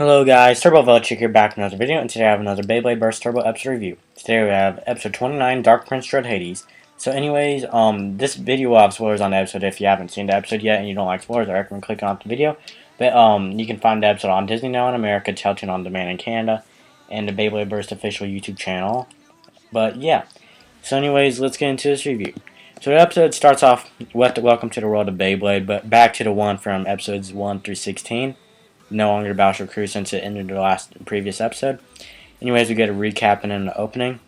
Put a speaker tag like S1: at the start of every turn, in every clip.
S1: Hello guys, Turbo Velchik here back with another video, and today I have another Beyblade Burst Turbo episode review. Today we have episode 29, Dark Prince Dread Hades. So anyways, this video will have spoilers on the episode. If you haven't seen the episode yet and you don't like spoilers, I recommend clicking off the video. But you can find the episode on Disney Now in America, Teletoon On Demand in Canada, and the Beyblade Burst official YouTube channel. But yeah, so anyways, let's get into this review. So the episode starts off with the Welcome to the World of Beyblade, but back to the one from episodes 1 through 16. No longer Battleship Crew since it ended the previous episode. Anyways, we get a recap and then the opening.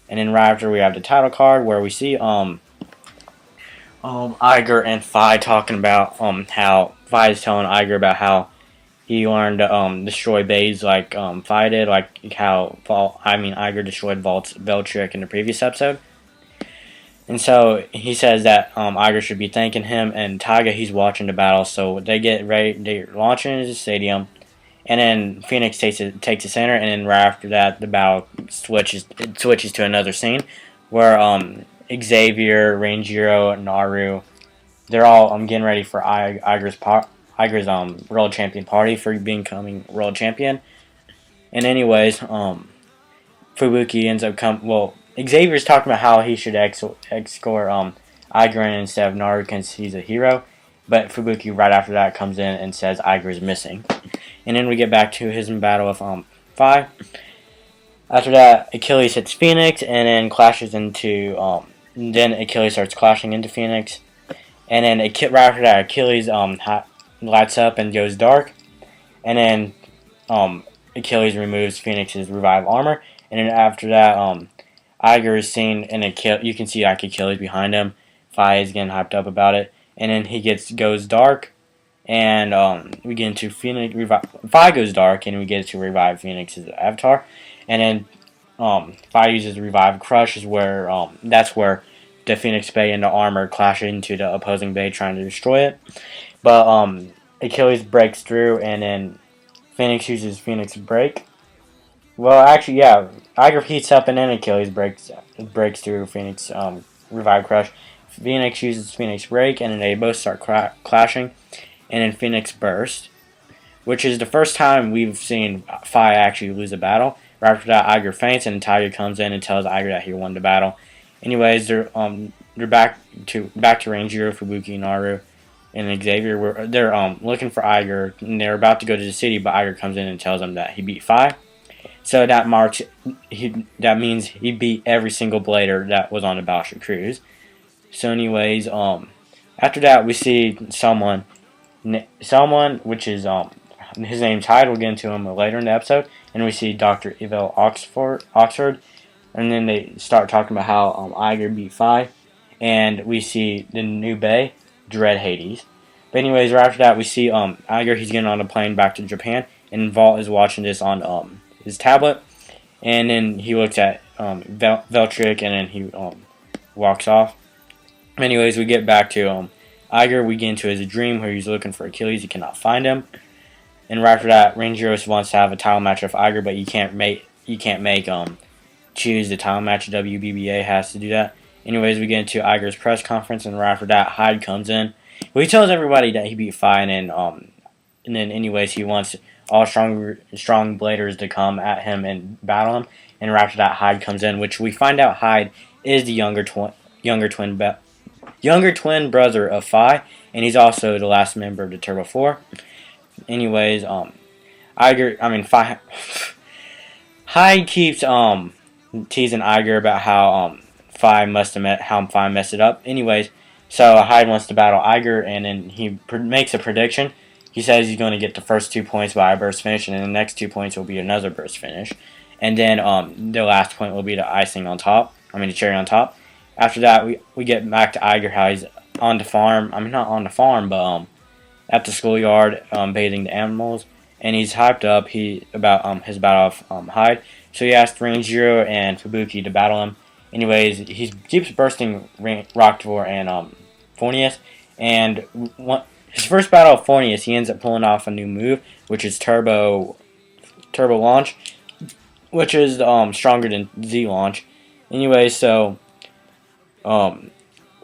S1: And then right after we have the title card where we see Iger and Fi talking about how Fi is telling Iger about how he learned to destroy bays like Fi did, like how Iger destroyed Veltrick in the previous episode. And so he says that Iger should be thanking him, and Taiga, he's watching the battle. So they get ready, they're launching into the stadium, and then Phoenix takes the center, and then right after that, the battle switches to another scene where Xavier, Ranjiro, Naru, they're all getting ready for Iger's world champion party for becoming world champion. And anyways, Fubuki ends up Xavier's talking about how he should escort Iger instead of Naru since he's a hero, but Fubuki right after that comes in and says Iger is missing. And then we get back to his battle with Fi. After that, Achilles hits Phoenix and then clashes into then Achilles starts clashing into Phoenix. And then right after that, Achilles lights up and goes dark. And then Achilles removes Phoenix's revive armor. And then after that, Iger is seen, and you can see like Achilles behind him. Fi is getting hyped up about it, and then he goes dark, and we get into Phoenix. Fi goes dark, and we get to revive Phoenix's avatar, and then Fi uses revive crush, is where that's where the Phoenix Bay and the armor clash into the opposing bay, trying to destroy it. But Achilles breaks through, and then Phoenix uses Phoenix break. Well, actually, yeah. Iger heats up and then Achilles breaks through Phoenix revive crush. Phoenix uses Phoenix break and then they both start clashing, and then Phoenix burst, which is the first time we've seen Fi actually lose a battle. Right after that, Iger faints and Tiger comes in and tells Iger that he won the battle. Anyways, they're back to Ranjiro, Fubuki, Naru, and Xavier. They're looking for Iger, and they're about to go to the city, but Iger comes in and tells them that he beat Fi. So that means he beat every single blader that was on the Battleship Cruise. So anyways, after that we see someone which is his name's Hyde. We'll get into him later in the episode, and we see Dr. Evel Oxford, and then they start talking about how Iger beat Fi, and we see the new Bay, Dread Hades. But anyways, right after that we see Iger. He's getting on a plane back to Japan, and Vault is watching this on his tablet, and then he looks at Veltrick, and then he walks off. Anyways, we get back to Iger. We get into his dream where he's looking for Achilles. He cannot find him, and right after that, Rangeros wants to have a title match with Iger, but you can't make choose the title match. WBBA has to do that. Anyways, we get into Iger's press conference, and right after that, Hyde comes in. Well, he tells everybody that he beat Fi, and then anyways, he wants all strong bladers to come at him and battle him. And right after that, Hyde comes in, which we find out Hyde is the younger twin brother of Fi, and he's also the last member of the Turbo 4. Anyways, Hyde keeps teasing Iger about how Fi messed it up. Anyways, so Hyde wants to battle Iger, and then he makes a prediction. He says he's going to get the first 2 points by a burst finish, and then the next 2 points will be another burst finish. And then the last point will be the the cherry on top. After that, we get back to Iger, how he's on the farm. Not on the farm, but at the schoolyard, bathing the animals. And he's hyped up about his battle of Hyde. So he asked Ranjiro and Fubuki to battle him. Anyways, he keeps bursting Rocktor and Fornius. And his first battle of Fornius, he ends up pulling off a new move, which is Turbo Launch, which is stronger than Z Launch. Anyway, so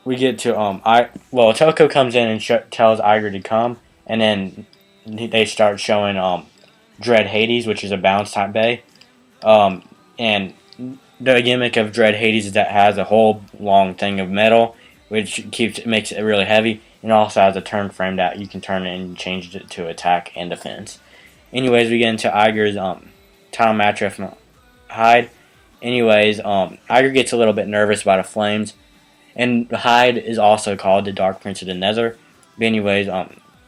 S1: we get to Toko comes in and tells Iger to come, and then they start showing Dread Hades, which is a bounce type Bay. And the gimmick of Dread Hades is that it has a whole long thing of metal, which makes it really heavy, and also has a turn frame that you can turn it and change it to attack and defense. Anyways, we get into Iger's title match with Hyde. Anyways, Iger gets a little bit nervous about the flames, and Hyde is also called the Dark Prince of the Nether. But anyways,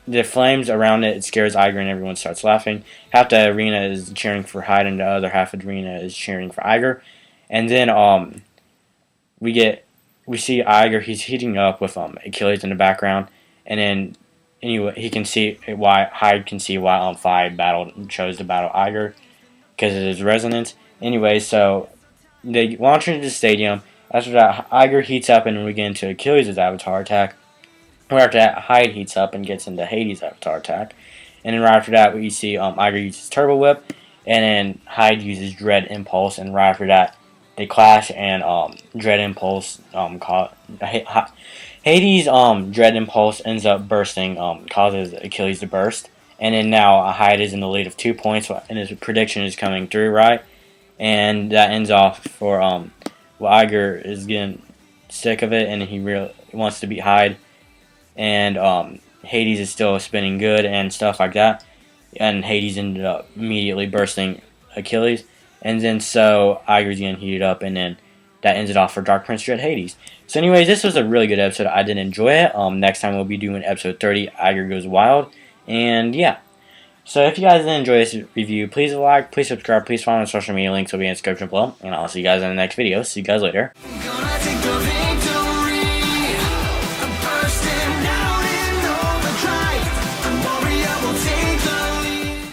S1: the flames around it scares Iger, and everyone starts laughing. Half the arena is cheering for Hyde, and the other half of the arena is cheering for Iger. And then we see Iger. He's heating up with Achilles in the background, and then anyway he can see why Hyde can see why Hyde chose to battle Iger because of his resonance. Anyway, so they launch into the stadium. After that, Iger heats up, and we get into Achilles' avatar attack. Right after that, Hyde heats up and gets into Hades' avatar attack. And then right after that, we see Iger uses Turbo Whip, and then Hyde uses Dread Impulse. And right after that, they clash, and Dread Impulse Hades' Dread Impulse ends up bursting, causes Achilles to burst. And then now Hyde is in the lead of 2 points, and his prediction is coming through, right? And that ends off for Iger is getting sick of it, and he really wants to beat Hyde. And Hades is still spinning good and stuff like that. And Hades ended up immediately bursting Achilles. And then so Iger's getting heated up, and then that ends it off for Dark Prince Dread Hades. So anyways, this was a really good episode. I did enjoy it. Next time we'll be doing episode 30, Iger Goes Wild. And yeah. So if you guys did enjoy this review, please like, please subscribe, please follow on social media. Links will be in the description below. And I'll see you guys in the next video. See you guys later.